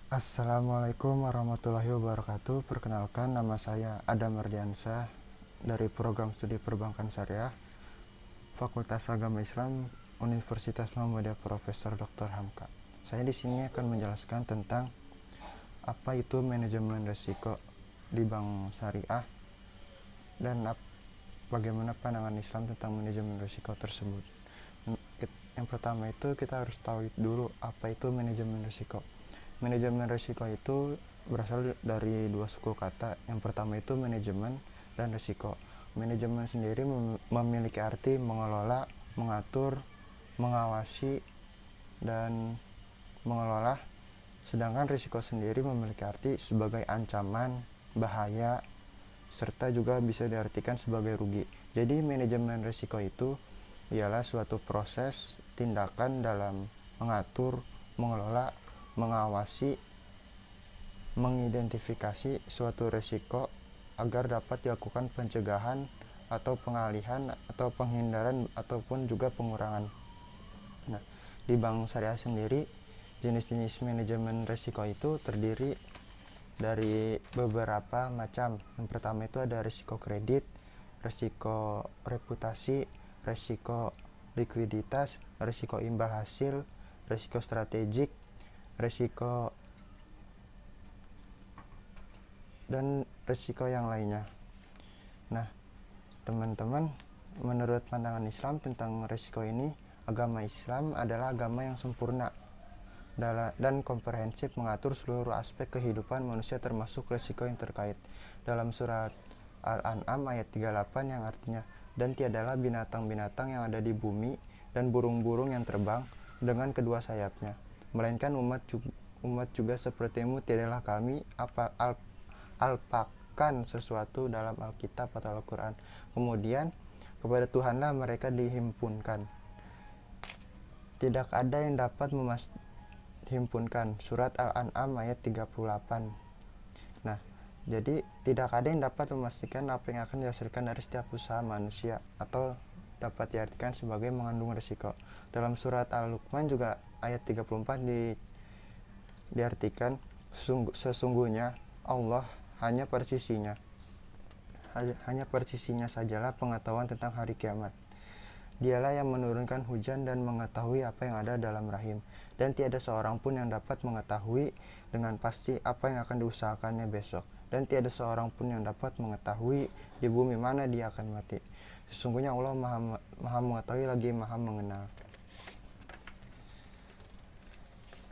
Assalamualaikum warahmatullahi wabarakatuh. Perkenalkan, nama saya Adam Mardiansyah dari Program Studi Perbankan Syariah, Fakultas Agama Islam, Universitas Muhammadiyah Profesor Dr. Hamka. Saya di sini akan menjelaskan tentang apa itu manajemen risiko di bank syariah dan bagaimana pandangan Islam tentang manajemen risiko tersebut. Yang pertama itu kita harus tahu dulu apa itu manajemen risiko. Manajemen risiko itu berasal dari dua suku kata. Yang pertama itu manajemen dan risiko. Manajemen sendiri memiliki arti mengelola, mengatur, mengawasi, dan mengelola. Sedangkan risiko sendiri memiliki arti sebagai ancaman, bahaya, serta juga bisa diartikan sebagai rugi. Jadi manajemen risiko itu ialah suatu proses tindakan dalam mengatur, mengelola, mengawasi, mengidentifikasi suatu risiko agar dapat dilakukan pencegahan atau pengalihan atau penghindaran ataupun juga pengurangan. Nah, di bank syariah sendiri jenis-jenis manajemen risiko itu terdiri dari beberapa macam. Yang pertama itu ada risiko kredit, risiko reputasi, risiko likuiditas, risiko imbal hasil, risiko strategik, risiko dan risiko yang lainnya. Nah, teman-teman, menurut pandangan Islam tentang risiko ini, agama Islam adalah agama yang sempurna dan komprehensif mengatur seluruh aspek kehidupan manusia termasuk risiko yang terkait. Dalam surat Al-An'am ayat 38 yang artinya, dan tiadalah binatang-binatang yang ada di bumi dan burung-burung yang terbang dengan kedua sayapnya, melainkan umat juga sepertimu, tiadalah kami alpakan sesuatu dalam Alkitab atau Al-Quran. Kemudian kepada Tuhanlah mereka dihimpunkan. Tidak ada yang dapat himpunkan. Surat Al-An'am ayat 38. Nah, jadi tidak ada yang dapat memastikan apa yang akan dihasilkan dari setiap usaha manusia atau dapat diartikan sebagai mengandung risiko. Dalam surat Al-Luqman juga ayat 34 diartikan sesungguhnya Allah hanya persisinya sajalah pengetahuan tentang hari kiamat. Dialah yang menurunkan hujan dan mengetahui apa yang ada dalam rahim, dan tiada seorang pun yang dapat mengetahui dengan pasti apa yang akan diusahakannya besok, dan tiada seorang pun yang dapat mengetahui di bumi mana dia akan mati. Sesungguhnya Allah maha mengetahui lagi maha mengenal.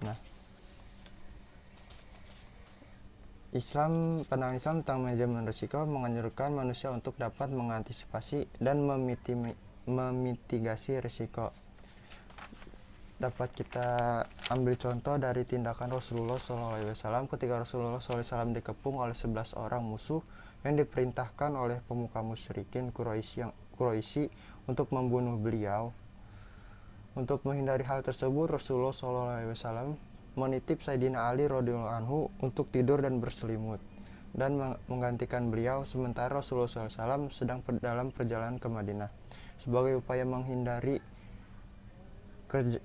Nah, pandangan Islam tentang manajemen risiko menganjurkan manusia untuk dapat mengantisipasi dan memitigasi risiko. Dapat kita ambil contoh dari tindakan Rasulullah SAW ketika Rasulullah SAW dikepung oleh 11 orang musuh yang diperintahkan oleh pemuka musyrikin Quraisy untuk membunuh beliau. Untuk menghindari hal tersebut, Rasulullah SAW menitip Sayyidina Ali radhiyallahu anhu untuk tidur dan berselimut dan menggantikan beliau sementara Rasulullah SAW sedang dalam perjalanan ke Madinah. Sebagai upaya menghindari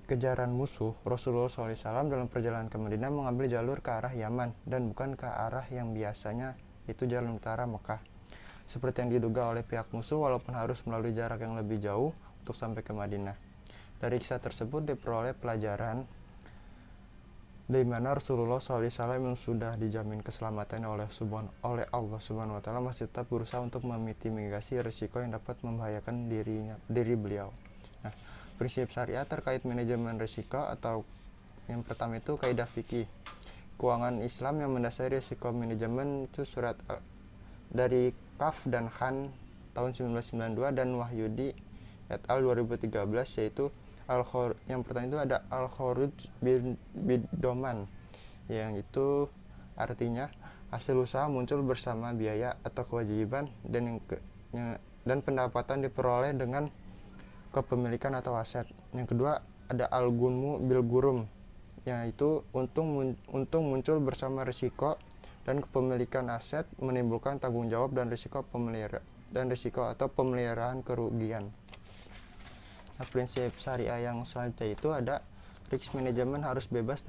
kejaran musuh, Rasulullah SAW dalam perjalanan ke Madinah mengambil jalur ke arah Yaman dan bukan ke arah yang biasanya itu jalan utara Mekah, seperti yang diduga oleh pihak musuh, walaupun harus melalui jarak yang lebih jauh untuk sampai ke Madinah. Dari kisah tersebut diperoleh pelajaran di mana Rasulullah SAW yang sudah dijamin keselamatannya oleh Allah Subhanahu wa taala masih tetap berusaha untuk memitigasi risiko yang dapat membahayakan diri beliau. Nah, prinsip syariah terkait manajemen risiko atau yang pertama itu kaidah fikih keuangan Islam yang mendasari risiko manajemen itu surat dari Kaf dan Khan tahun 1992 dan Wahyudi et al 2013, yaitu yang pertama itu ada al-khuruj bidoman, yang itu artinya hasil usaha muncul bersama biaya atau kewajiban dan pendapatan diperoleh dengan kepemilikan atau aset. Yang kedua ada al-gunmu bil gurum, yaitu untung muncul bersama risiko dan kepemilikan aset menimbulkan tanggung jawab dan risiko atau pemeliharaan kerugian. Nah, prinsip syariah yang selanjutnya itu ada risk management harus bebas.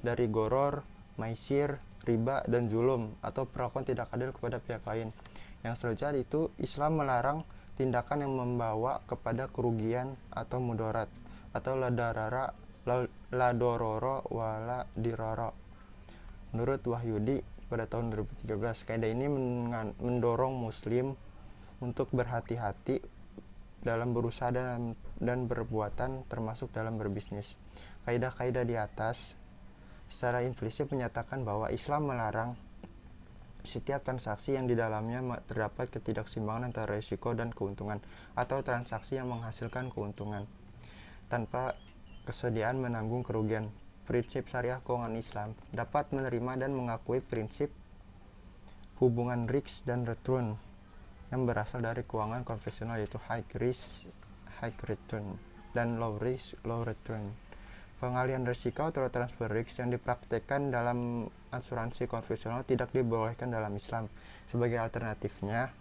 dari goror, maisir, riba, dan zulum atau perlakuan tidak adil kepada pihak lain. Yang selanjutnya itu Islam melarang tindakan yang membawa kepada kerugian atau mudarat atau la dororo wala diroro. Menurut Wahyudi pada tahun 2013, kaidah ini mendorong muslim untuk berhati-hati dalam berusaha dan berbuatan, termasuk dalam berbisnis. Kaidah-kaidah di atas secara implisit menyatakan bahwa Islam melarang setiap transaksi yang di dalamnya terdapat ketidakseimbangan antara risiko dan keuntungan, atau transaksi yang menghasilkan keuntungan tanpa kesediaan menanggung kerugian. Prinsip syariah keuangan Islam dapat menerima dan mengakui prinsip hubungan risk dan return yang berasal dari keuangan konvensional, yaitu high risk high return dan low risk low return. Pengalihan risiko atau transfer risk yang dipraktekkan dalam asuransi konvensional tidak dibolehkan dalam Islam. Sebagai alternatifnya,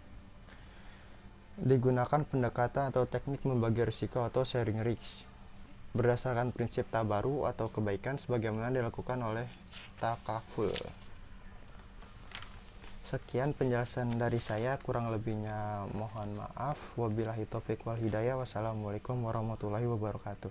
digunakan pendekatan atau teknik membagi risiko atau sharing risk berdasarkan prinsip tabaru atau kebaikan sebagaimana dilakukan oleh takaful. Sekian penjelasan dari saya, kurang lebihnya mohon maaf. Wabillahi taufiq wal hidayah. Wassalamualaikum warahmatullahi wabarakatuh.